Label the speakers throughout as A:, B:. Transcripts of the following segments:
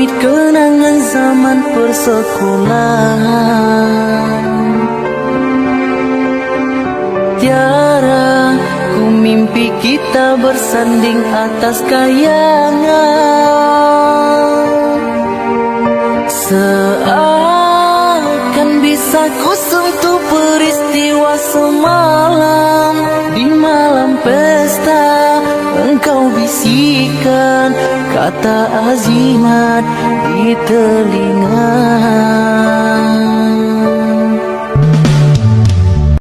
A: pamit kenangan zaman persekolahan. Tiara, ku mimpi kita bersanding atas kayangan. Seakan bisa ku sentuh peristiwa semalam. Di malam pesta engkau bisikan kata azimat di telinga.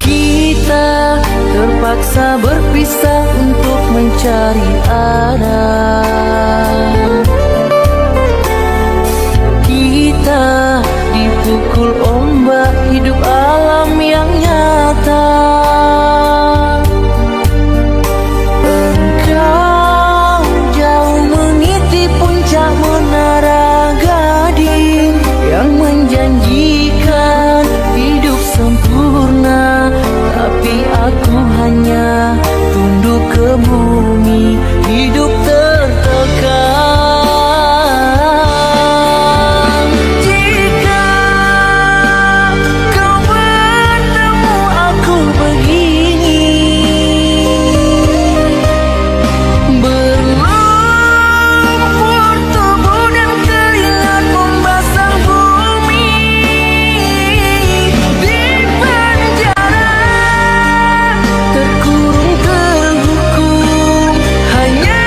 A: Kita terpaksa berpisah untuk mencari arah. Kita dipukul ombak hidup alam yang nyata. Engkau jauh meniti puncak menara Gading yang menjanjikan hidup sempurna, tapi aku hanya tunduk ke bumi, hidup tertekan. Jika kau bertemu aku begini, berlumpur tubuh dan keringat membasah bumi. Di penjara terkurung terhukum hanya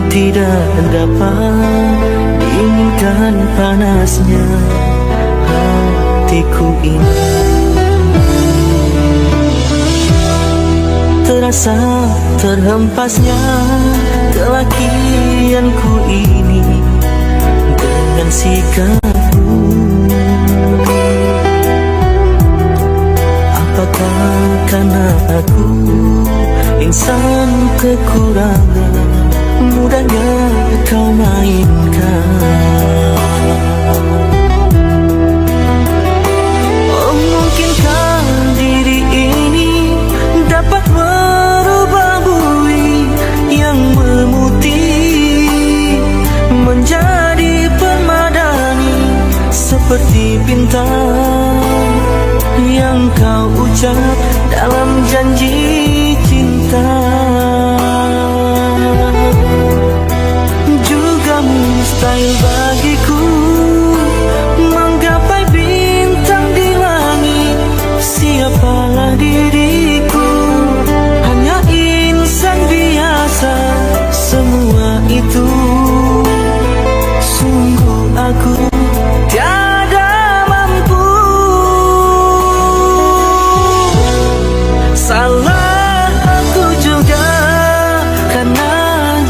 A: tidak dapat dinginkan panasnya hatiku ini. Terasa terhempasnya kelakianku ini dengan sikapku. Apakah karena aku insan kekurangan, mudahnya kau mainkan? Oh, mungkinkah diri ini dapat merubah bui yang memutih menjadi permadani, seperti bintang yang kau ucap dalam janji cinta. Juga mustahil bagiku menggapai bintang di langit. Siapalah diriku, hanya insan biasa. Semua itu sungguh aku tiada mampu. Salah aku juga karena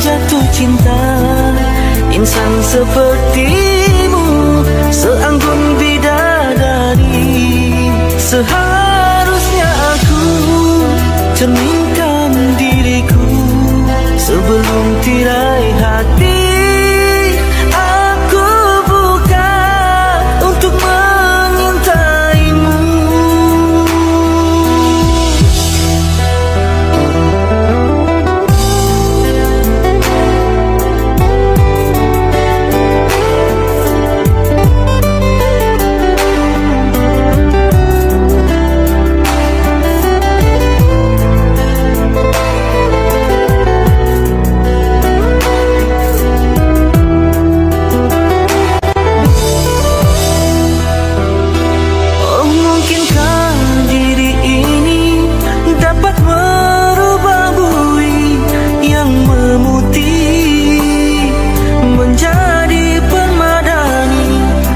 A: jatuh cinta. Insan sepertimu seanggun bidadari. Seharusnya aku cerminkan diriku sebelum tirai hati aku buka untuk mengintaimu.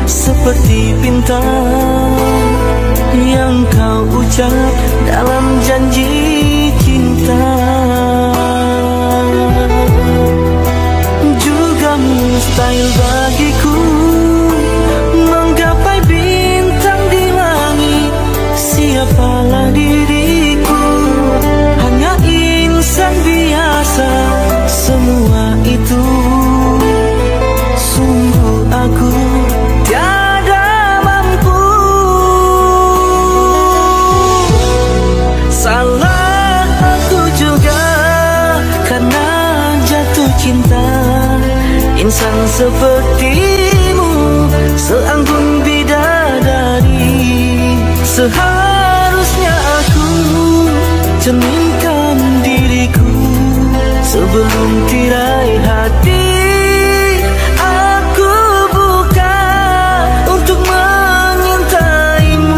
A: Seperti bintang yang kau ucap dalam janji cinta. Juga mustahil bagiku menggapai bintang di langit. Siapalah diriku, hanya insan biasa. Semua itu sungguh aku tiada mampu. Salah aku juga karena jatuh cinta. Insan sepertimu seanggun bidadari. Seharusnya aku cerminkan diriku sebelum tirai hati aku buka untuk mengintaimu.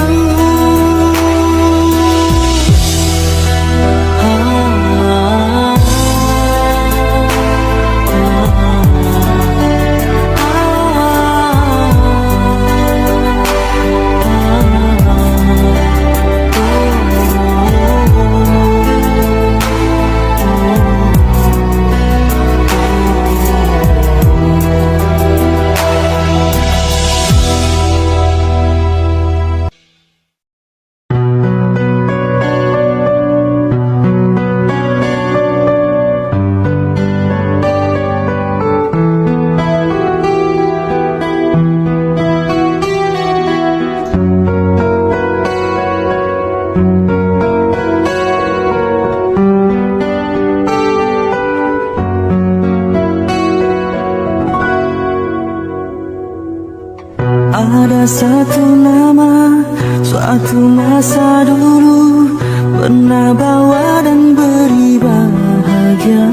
A: Ada satu nama, suatu masa dulu pernah bawa dan beri bahagia.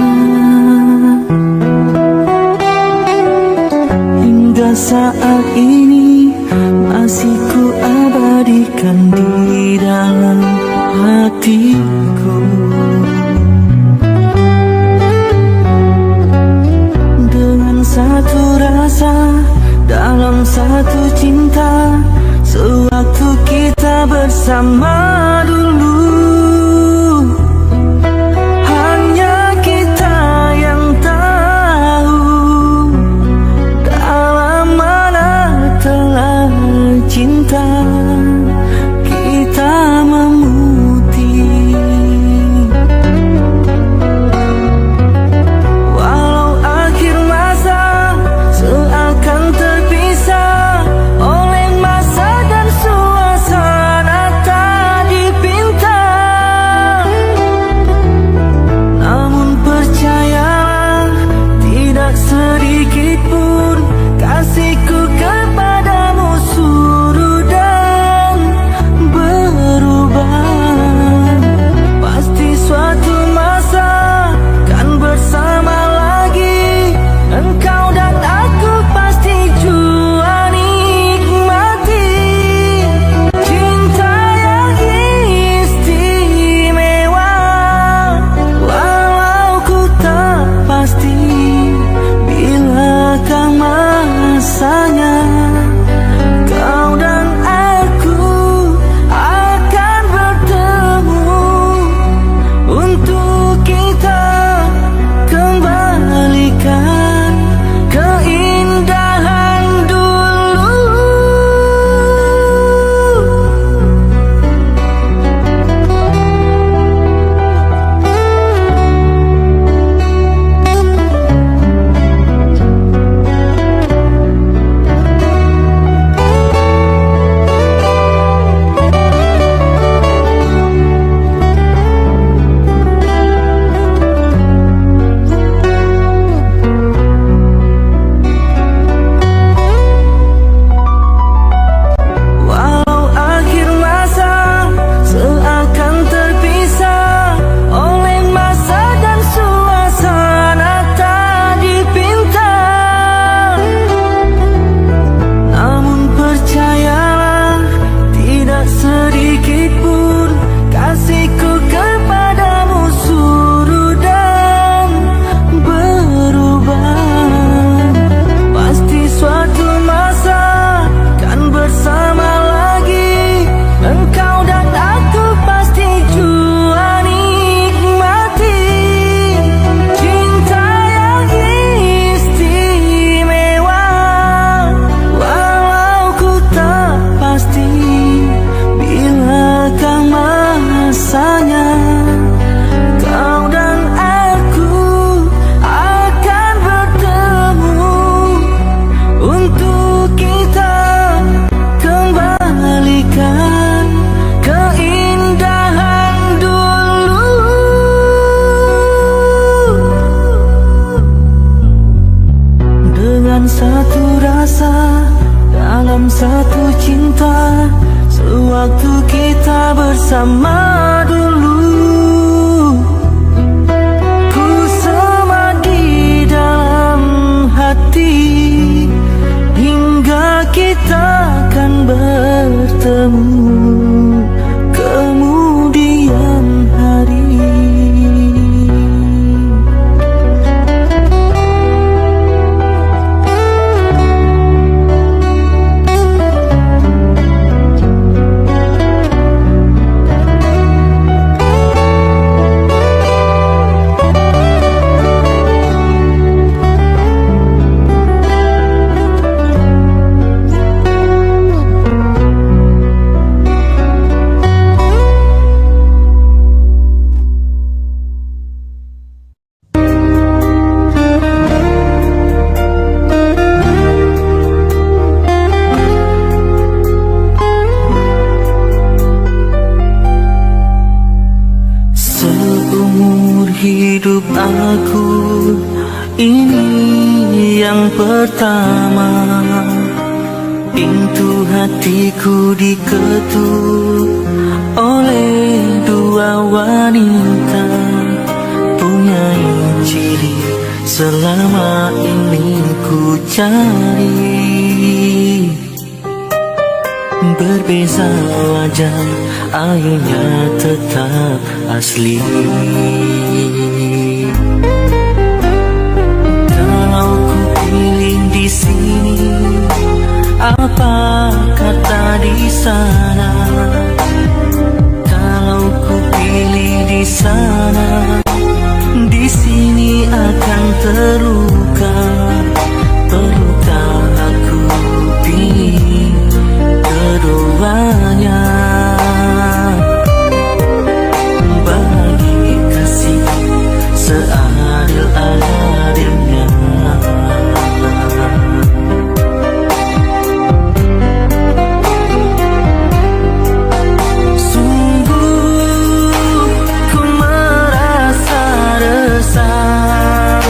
A: Hingga saat ini masih ku abadikan di dalam hatiku. dalam satu cinta, sewaktu kita bersama dulu. Hanya kita yang tahu dalam mana telah cinta kita memutih. Walau akhir masa seakan terpisah oleh masa dan suasana tak dipinta, namun percayalah tidak sedikit pun kasihku kepadamu surut dan berubah. Pasti suatu masa kan bersama lagi, engkau dan aku pasti jua nikmati cinta yang istimewa. Walau ku tak pasti bilakah masanya kau dan aku akan bertemu untuk kita kembalikan keindahan dulu. Walau akhir masa seakan terpisah oleh masa dan suasana tak dipinta, namun percayalah tidak sedikit pun kasihku kepadamu surut dan berubah. Pasti suatu masa kan bersama lagi, engkau dan aku pasti jua nikmati cinta yang istimewa. Walau ku tak pasti bilakah masanya kau dan aku akan bertemu untuk kita kembalikan keindahan dulu. Dengan satu rasa dalam satu cinta, sewaktu kita bersama dulu. Ku semadi dalam hati hingga kita akan bertemu kemudian hari. Seumur hidup aku ini yang pertama, pintu hatiku diketuk oleh dua wanita, punya ciri selama ini ku cari. Berbeza wajah, airnya tetap asli. Kalau ku pilih di sini, terluka, terluka aku ingin keduanya. Bagi kasih seadil-adilnya. Sungguh ku merasa resah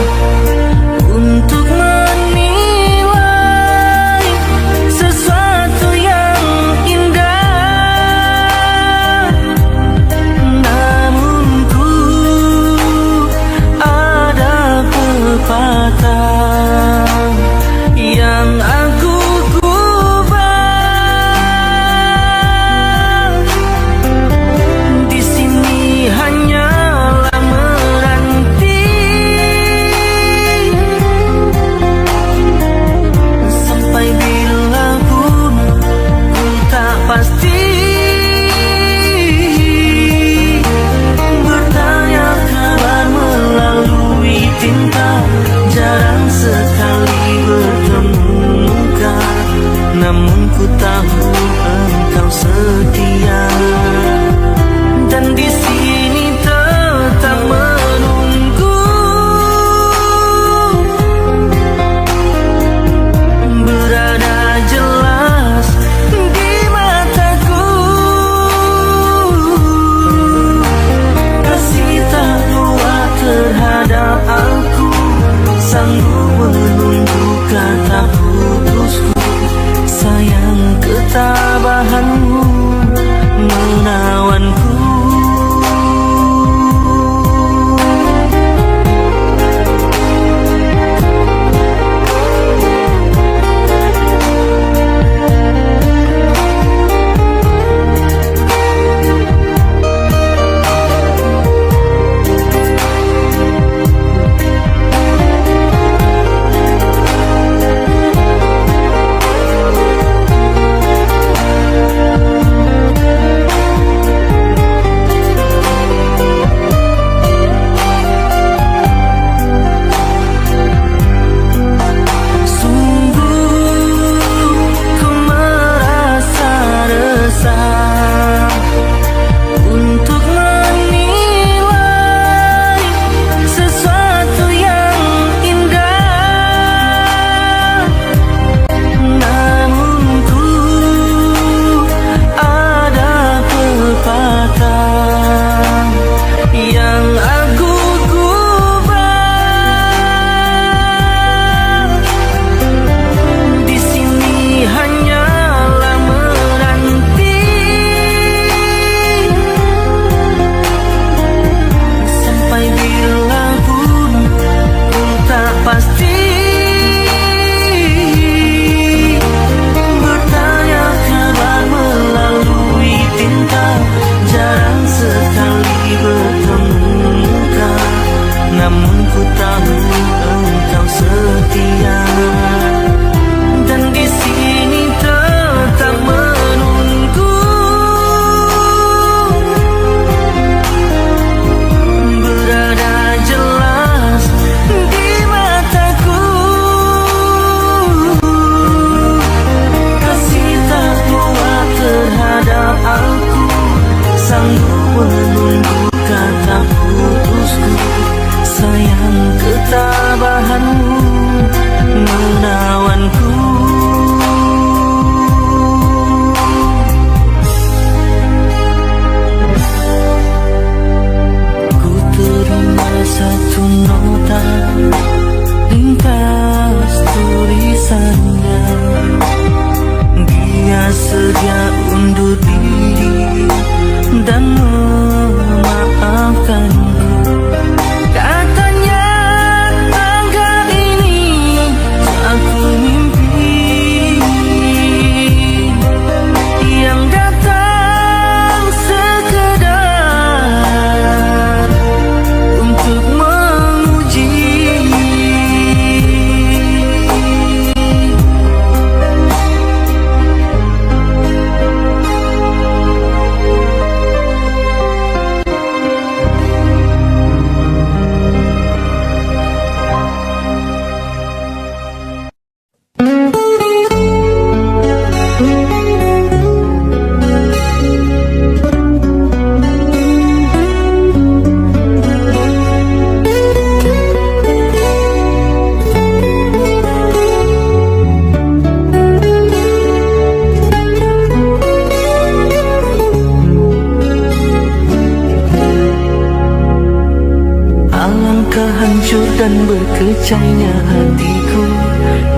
A: hancur dan berkecainya hatiku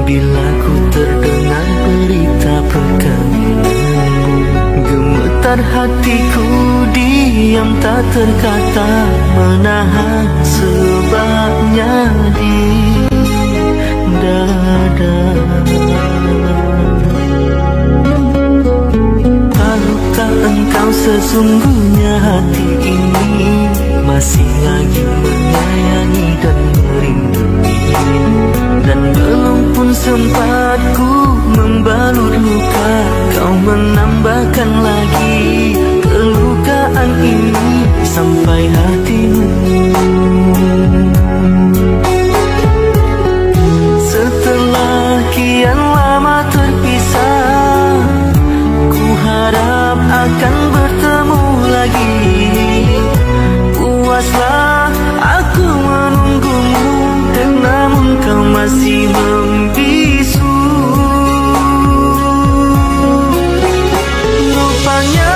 A: bila ku terdengar berita perkawinanmu. Gemetar hatiku, diam tak terkata, menahan sebabnya di dada. Tahukah engkau sesungguhnya hati ini masih lagi menyayangi dan merindui, dan belum pun sempat ku membalut luka, kau menambahkan lagi kelukaan ini sampai hatimu. Setelah kian lama terpisah, ku harap akan bertemu lagi. Puaslah aku menunggumu, namun kau masih membisu. Rupanya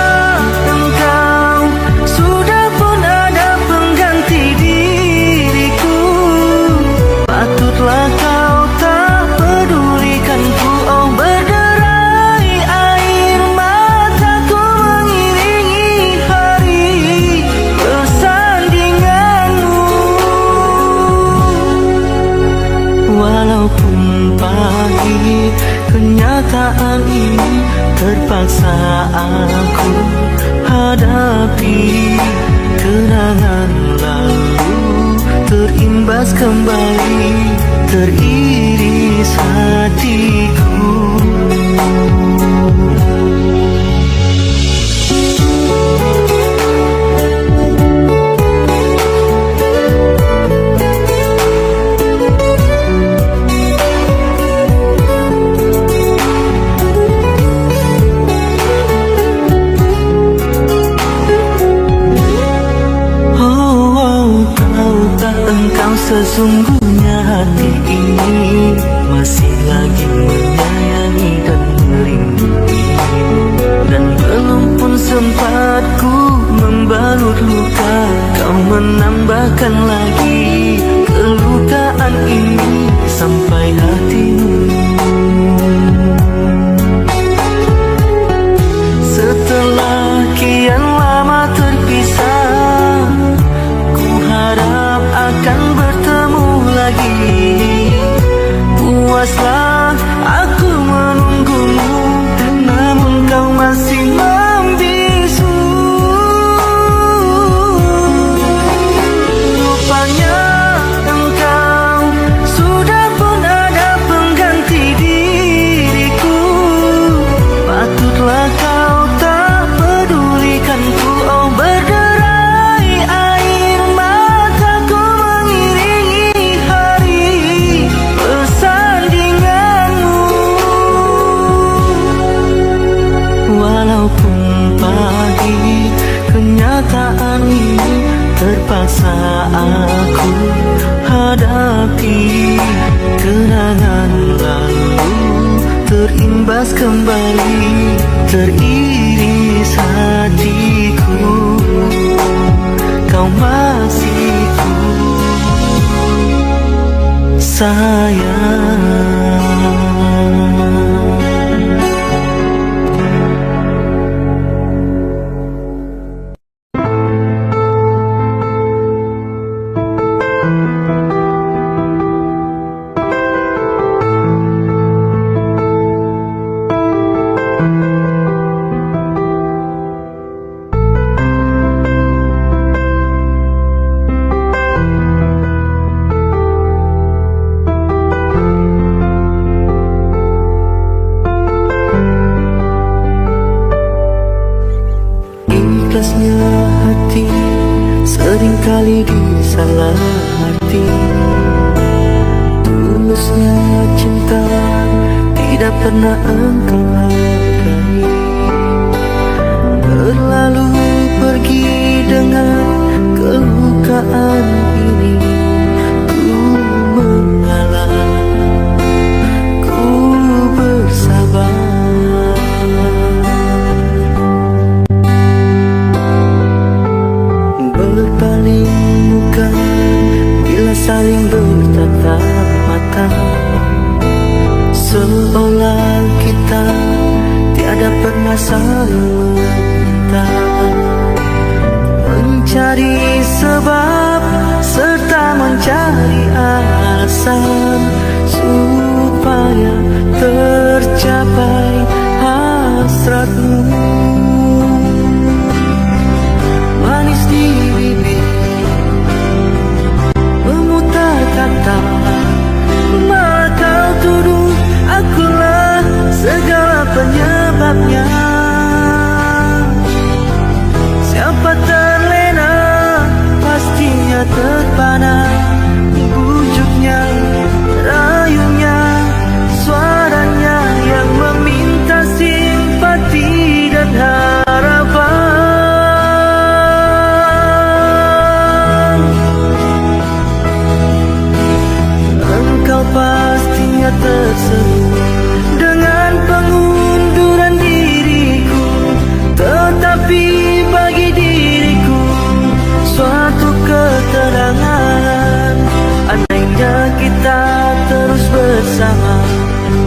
A: engkau sudah pun ada pengganti diriku. Patutlah kau tak pedulikanku. Oh, berderai air mataku mengiringi hari persandinganmu. Walaupun pahit kenyataan ini, terpaksa aku hadapi. Kenangan lalu terimbas kembali, teriris hatiku. Engkau sesungguhnya hati ini masih lagi menyayangi dan merindui, dan belum pun sempat ku membalut luka, kau menambahkan lagi kelukaan ini sampai hatimu. Setelah kian lama terpisah, ku harap akan bertemu lagi. Puaslah aku menunggumu, namun kau masih membisu. Rupanya engkau sudah pun ada pengganti diriku. Patutlah kau tak pedulikanku. Oh, berderai air mataku mengiringi hari persandinganmu. Walaupun pahit kenyataan ini, terpaksa aku hadapi. Kenangan lalu terimbas kembali, teriris hatiku. Kau masih ku sayang. Ikhlasnya hati seringkali disalah arti. Tulusnya cinta tidak pernah engkau hargai. Berlalu pergi dengan kelukaan ini. Ku mengalah, ku bersabar. Berpaling muka bila saling bertatap mata, seolah kita tiada pernah saling meminta, mencari sebab serta mencari alasan supaya tercapai hasratmu. Manis di bibir memutar kata, malah kau tuduh akulah segala penyebabnya. Siapa terlena pastinya terpana, bujuknya, rayunya, suaranya yang meminta simpati dan harapan. Engkau pastinya terseru dengan pengunduran diriku, tetapi bagi diriku suatu keterangan. Andainya kita terus bersama,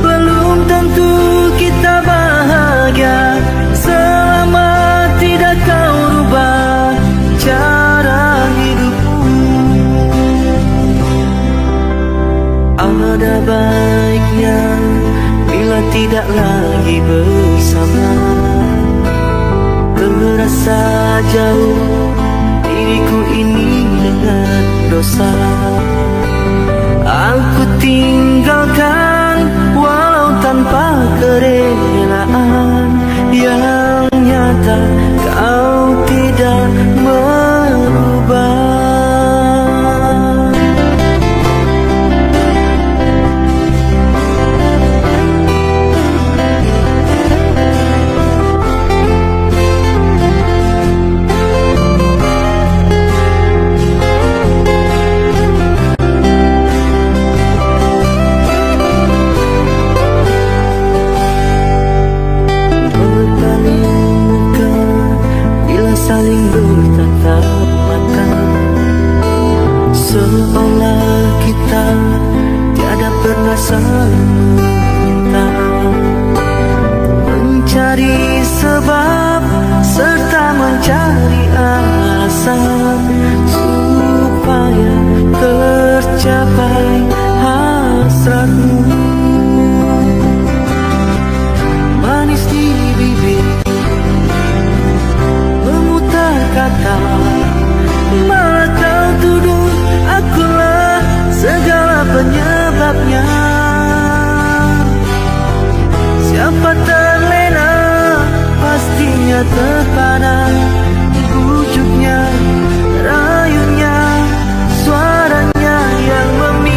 A: belum tentu kita bahagia selama tidak kau rubah cara hidupmu. Ada baiknya bila tidak lagi bersama, terasa jauh diriku ini dengan dosa. Aku tinggalkan walau tanpa kerelaan, yang nyata kau tidak merubah. Saling bertatap mata, seolah kita tiada pernah saling meminta, mencari sebab serta mencari alasan supaya tercapai hasratmu. Manis di bibir kata, malah kau tuduh akulah segala penyebabnya. Siapa terlena pastinya terpana, bujuknya, rayunya, suaranya yang meminta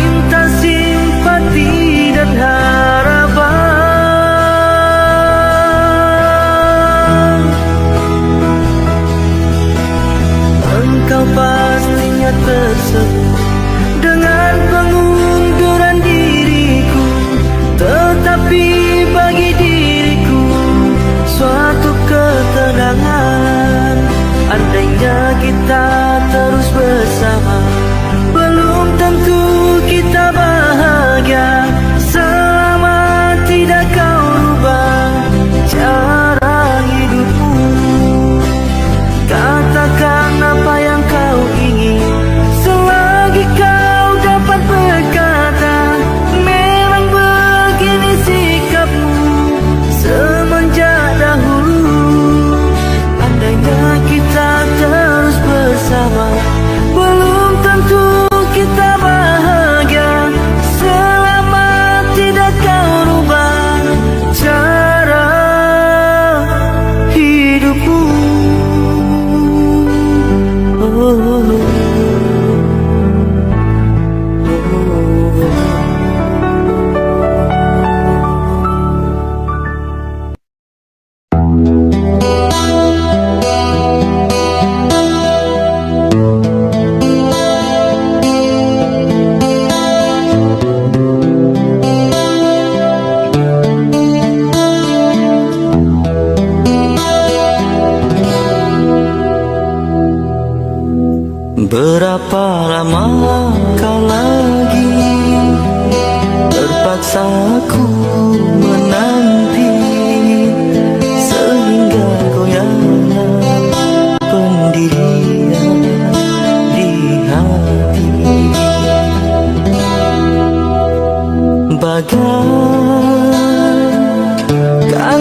A: bagaikan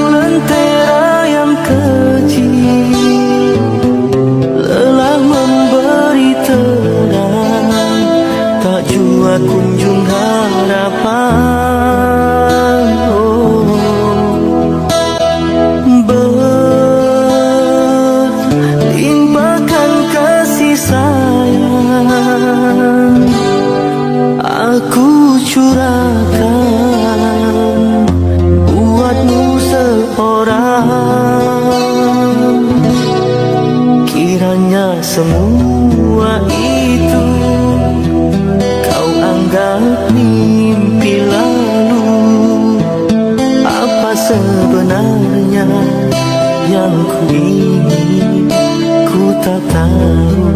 A: lentera yang keji, lelah memberi terang, tak jua kunjung harapan. Berlimpahkan kasih sayang aku curahkan buatmu seorang. Kiranya semua itu kau anggap mimpi lalu. Apa sebenarnya yang ku ingin, ku tak tahu.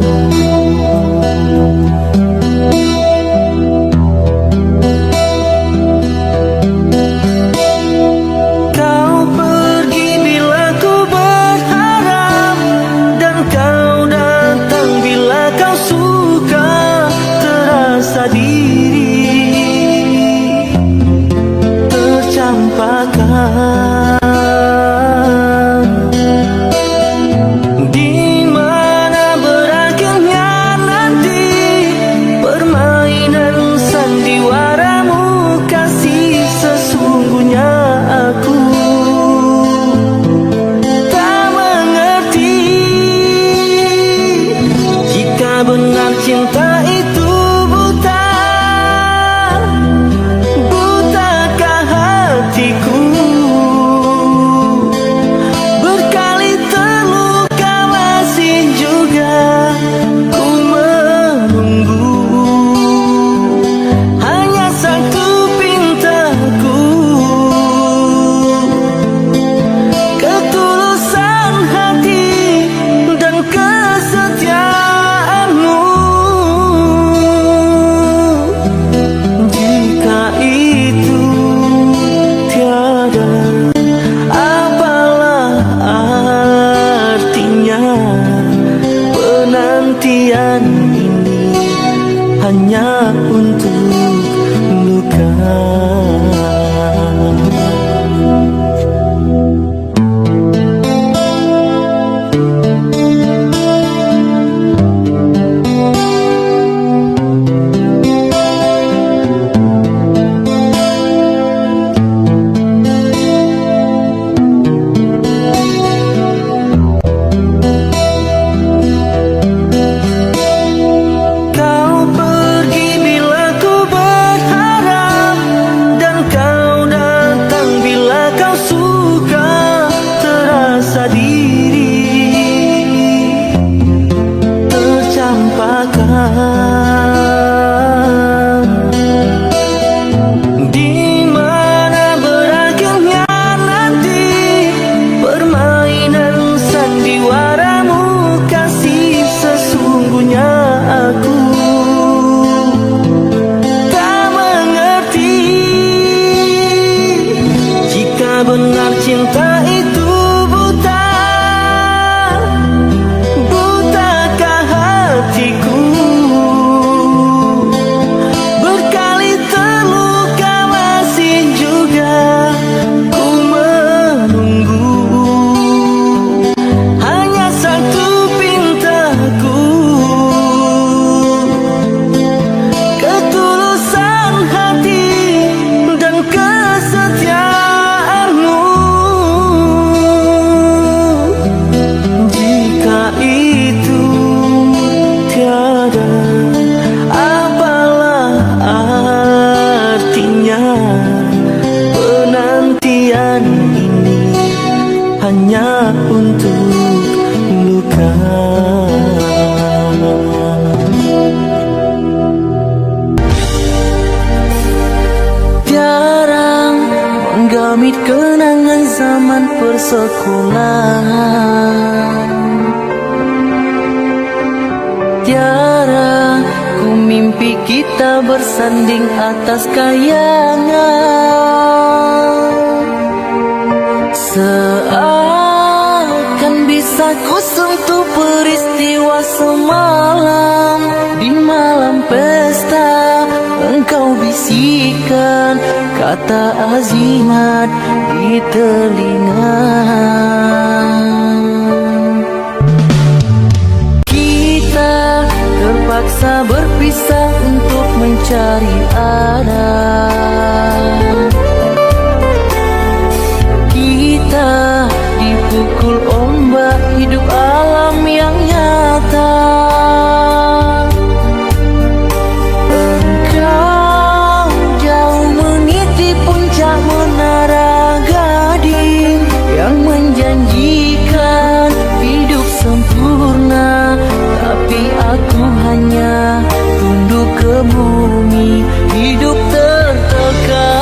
A: Di mana berakhirnya nanti permainan sandiwaramu, kasih sesungguhnya aku tak mengerti. Jika benar cinta itu buta, butakah hatiku? Penantian ini hanya untuk luka. Di mana berakhirnya nanti permainan sandiwaramu, kasih sesungguhnya aku tak mengerti. Jika benar cinta itu buta, butakah hatiku? Penantian ini hanya untuk luka. Jarang menggamit kenangan zaman persekolahan, tiara ku mimpi kita bersanding atas kayangan. Seakan bisa ku sentuh peristiwa semalam. Di malam pesta engkau kau bisikan kata azimat di telinga. Kita terpaksa berpisah untuk mencari arah. Kita dipukul ombak hidup alam yang nyata. Engkau jauh meniti puncak menara gading yang menjanjikan hidup sempurna, tapi aku hanya tunduk ke bumi, hidup tertekan.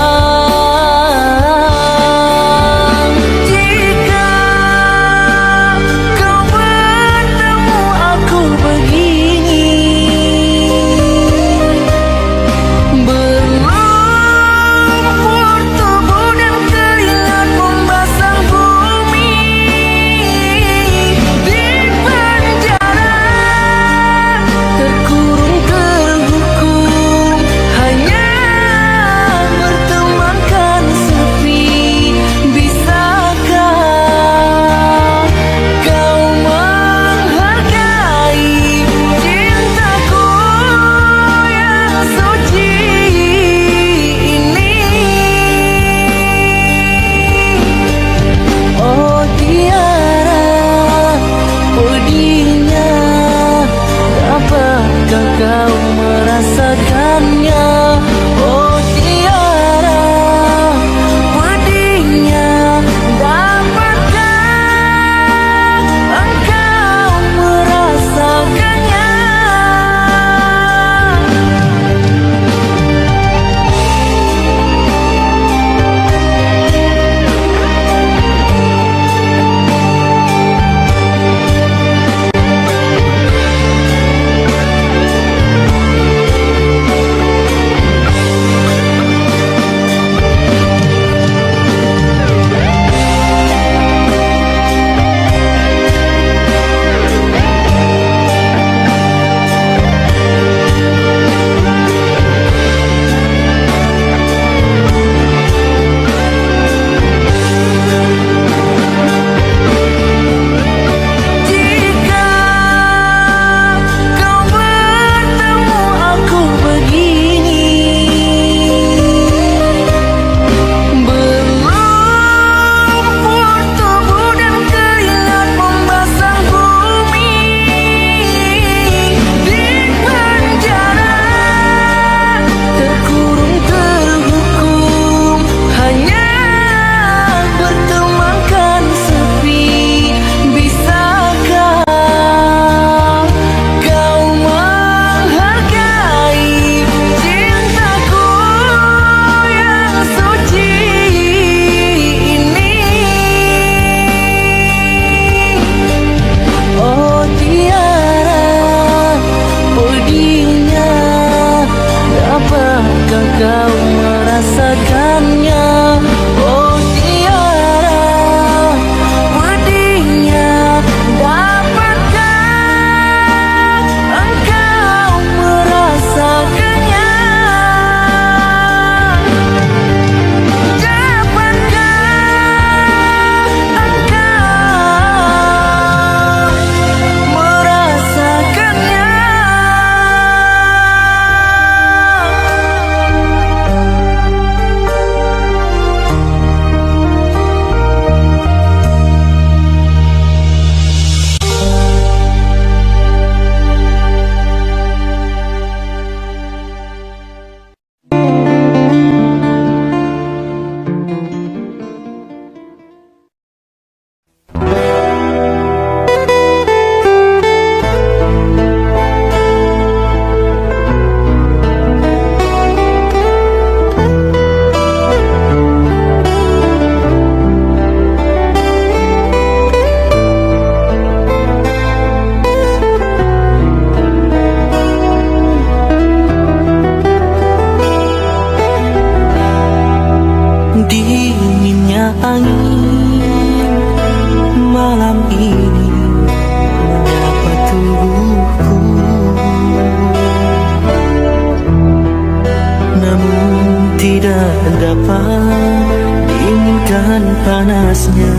A: tidak dapat diinginkan panasnya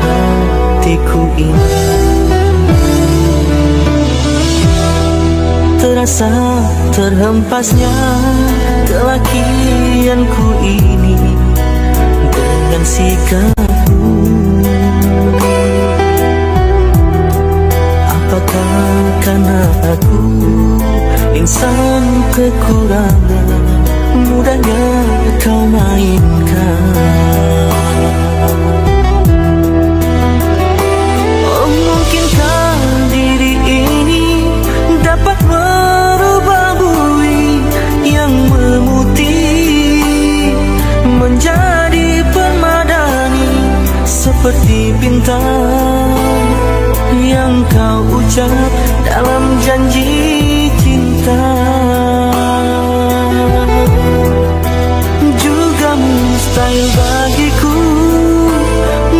A: hatiku ini. Terasa terhempasnya kelakianku ini dengan sikapmu. Apakah karena aku insan kekurangan, mudahnya kau mainkan? Oh, mungkinkah diri ini dapat merubah bui yang memutih menjadi permadani, seperti bintang yang kau ucap dalam janji cinta. Juga mustahil bagiku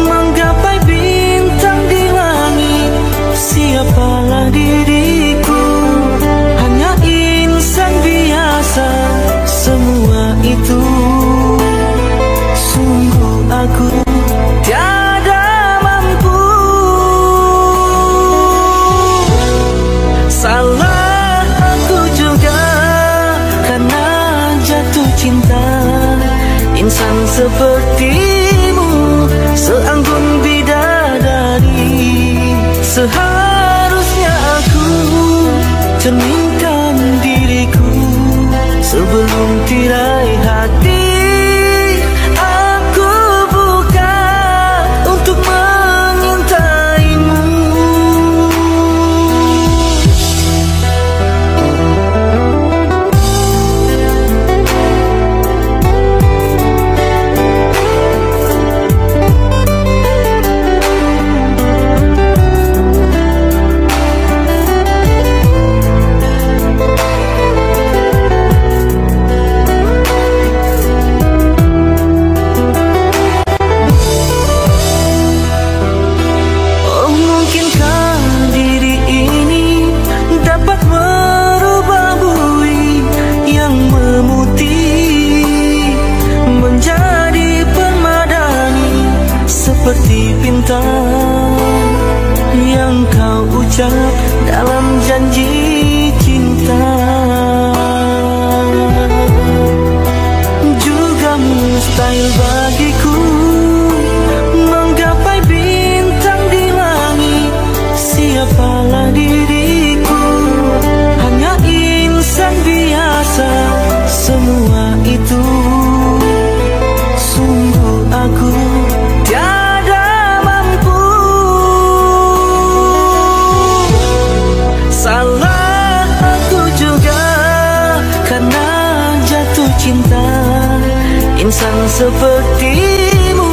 A: menggapai bintang di langit. Siapalah diriku, hanya insan biasa. Semua itu sungguh aku tiada mampu. Salah aku juga karena jatuh cinta. Insan sepertimu seanggun bidadari. Seharusnya aku cerminkan diriku sebelum tirai hati aku buka untuk mengintaimu. Seperti bintang yang kau ucap dalam janji cinta. Juga mustahil bagiku menggapai bintang di langit. Siapalah diriku, hanya insan biasa. Semua itu sungguh aku tiada mampu. Salah aku juga karena jatuh cinta. Insan sepertimu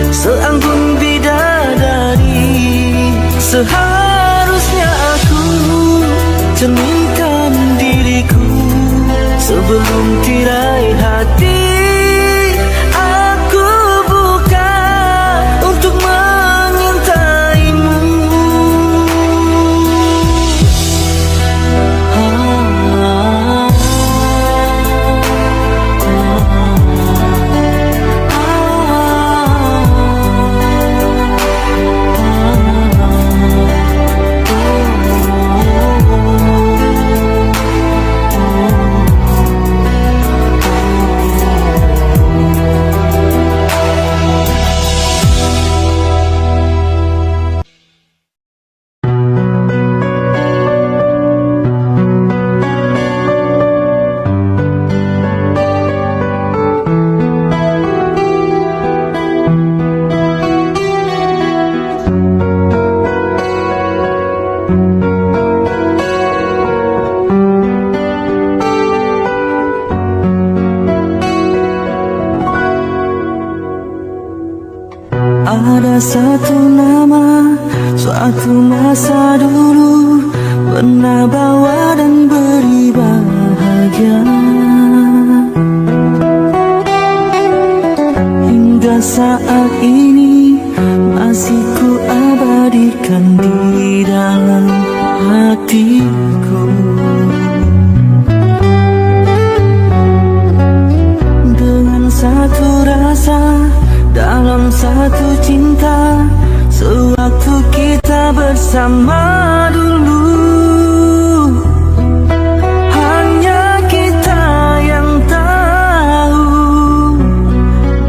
A: seanggun bidadari. Seharusnya aku cerminkan diriku sebelum tirai hati aku buka untuk mengintaimu. Ada satu nama, suatu masa dulu pernah bawa dan beri bahagia. Hingga saat ini masih ku abadikan di dalam hatiku. dalam satu cinta, sewaktu kita bersama dulu. Hanya kita yang tahu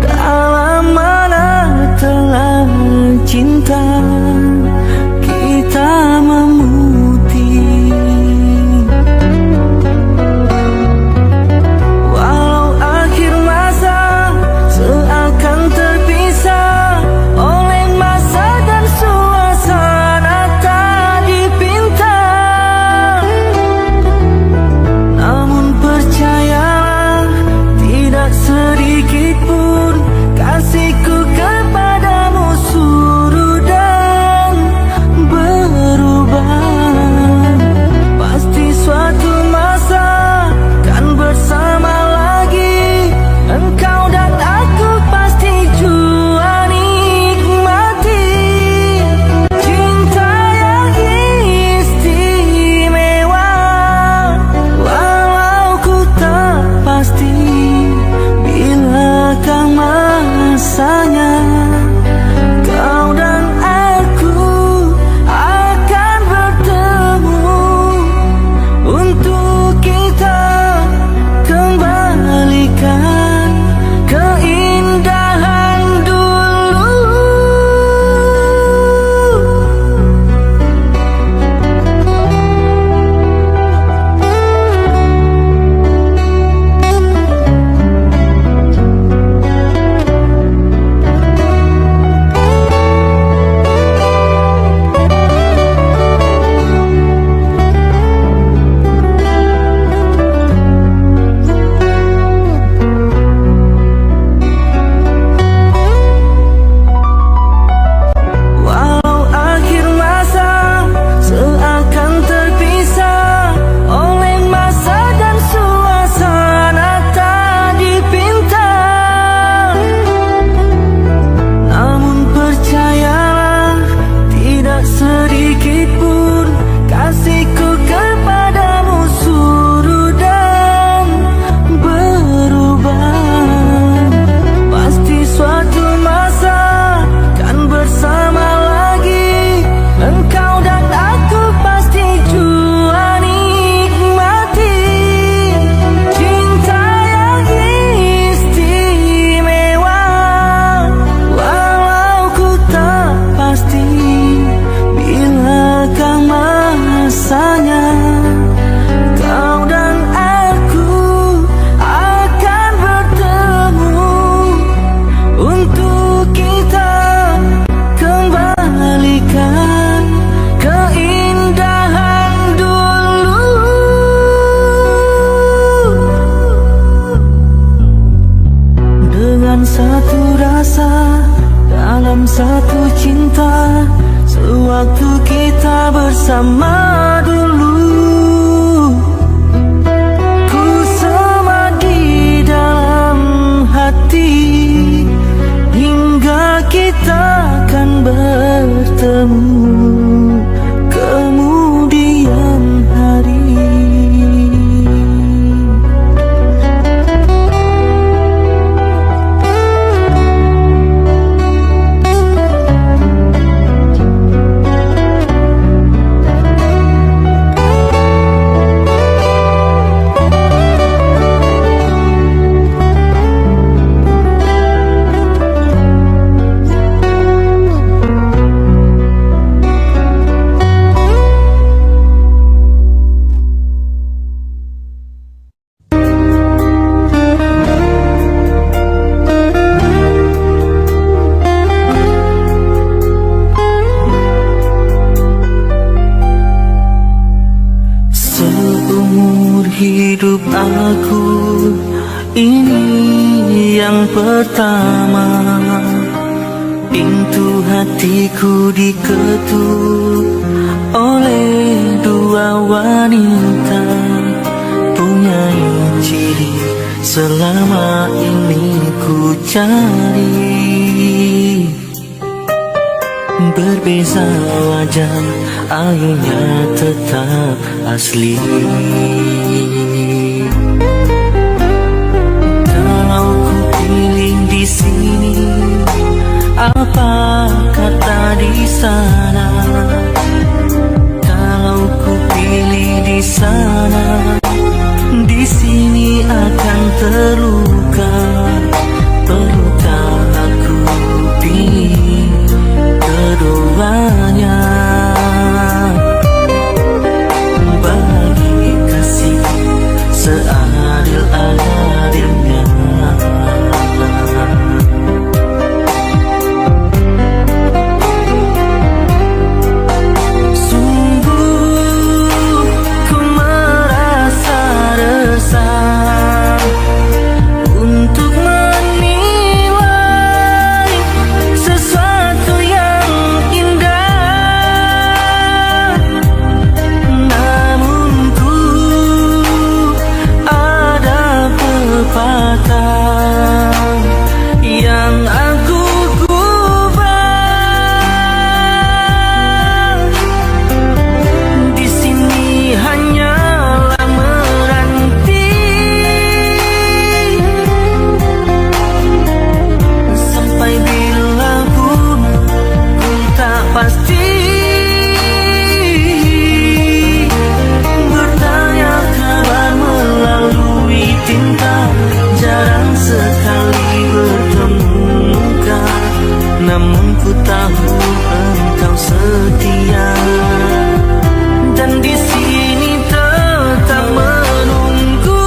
A: dalam mana telah cinta kita memutih. Walau akhir masa seakan terpisah oleh masa dan suasana tak dipinta, namun percayalah tidak sedikit pun kasihku kepadamu surut dan berubah. Pasti suatu masa kan bersama lagi, engkau dan aku pasti jua nikmati cinta yang istimewa. Walau ku tak pasti bilakah masanya kau dan aku akan bertemu untuk kita kembalikan keindahan dulu. Walau akhir masa seakan terpisah oleh masa dan suasana tak dipinta, namun percayalah tidak sedikit pun kasihku kepadamu surut dan berubah. Pasti suatu masa kan bersama lagi, engkau dan aku pasti jua nikmati cinta yang istimewa. Walau ku tak pasti bilakah masanya kau dan aku akan bertemu untuk kita kembalikan keindahan dulu. Dengan satu rasa dalam satu cinta, sewaktu kita bersama dulu. Ku sama di dalam hati hingga kita akan bertemu kemudian hari. Seumur hidup aku ini yang pertama, pintu hatiku diketuk oleh dua wanita, punya ciri selama ini ku cari. Berbeza wajah, airnya tetap asli. Kalau ku pilih di sini, sekali bertemu muka, namun ku tahu engkau setia. Dan di sini tetap menunggu,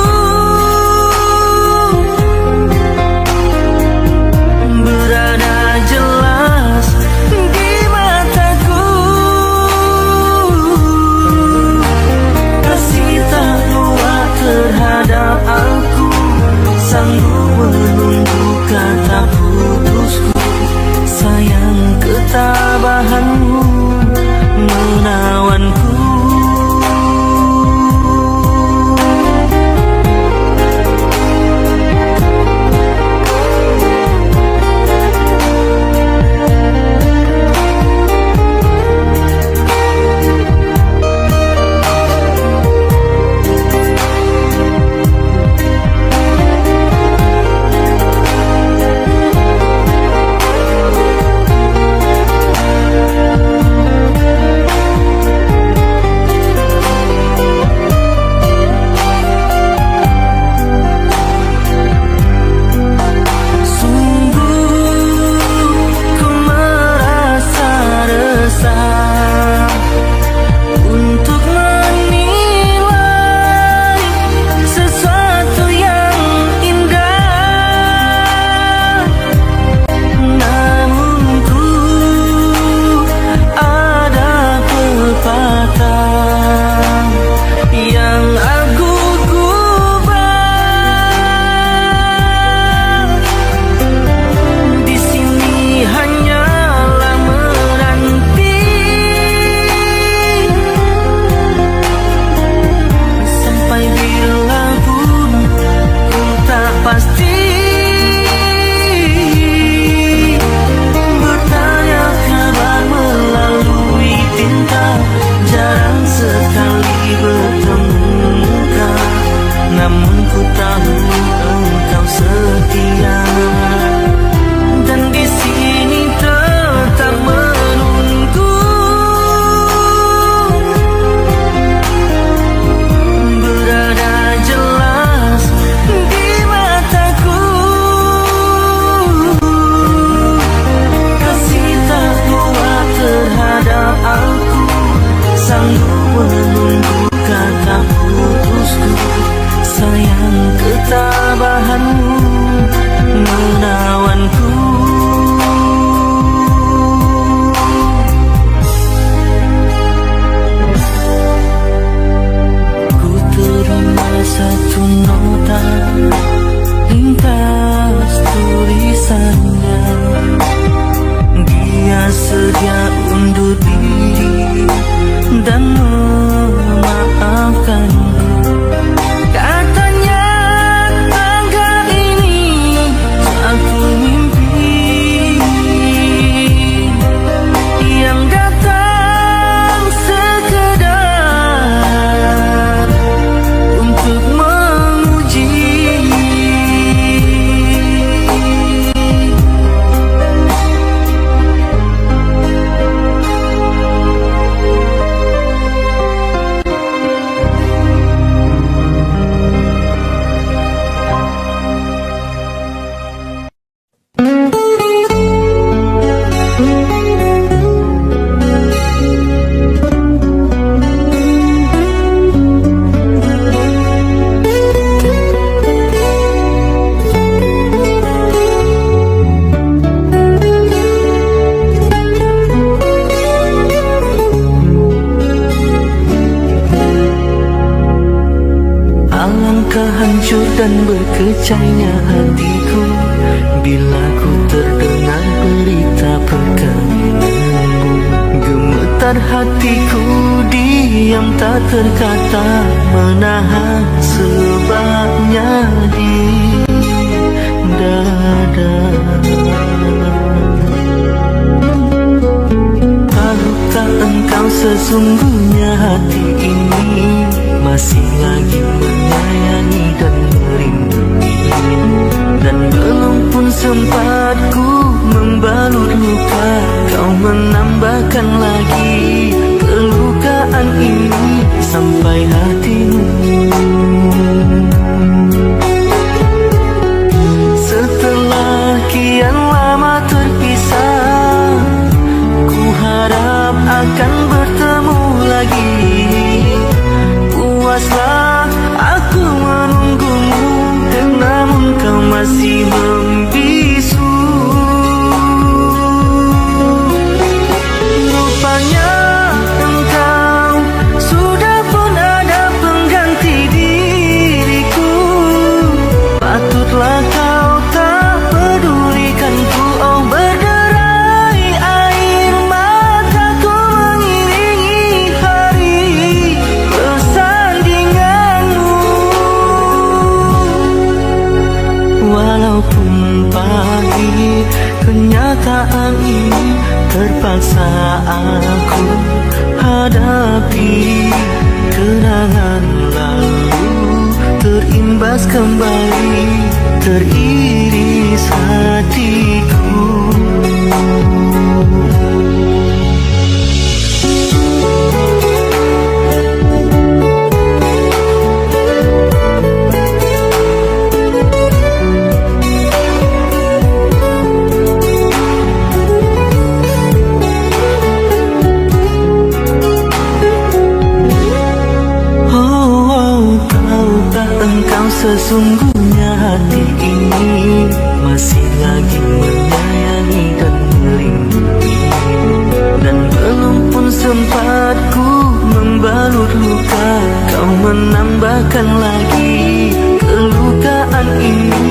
A: berada jelas di mataku. Kasih tak luar terhadap aku, sanggup menunggu kata putusku. Sayang ketabahanmu menawanku.
B: dan berkecainya hatiku bila ku terdengar berita perkawinanmu. Gemetar hatiku diam tak terkata, menahan sebabnya di dada. Tahukah engkau sesungguhnya hati ini masih lagi menyayangi dan merindui, dan belum pun sempat ku membalut luka, kau menambahkan lagi kelukaan ini sampai hatimu. walaupun pahit, kenyataan ini terpaksa aku hadapi. Kenangan lalu terimbas kembali, teriris hatiku. Engkau sesungguhnya hati ini masih lagi menyayangi dan melindungi, dan belum pun sempat ku membalut luka, kau menambahkan lagi kelukaan ini.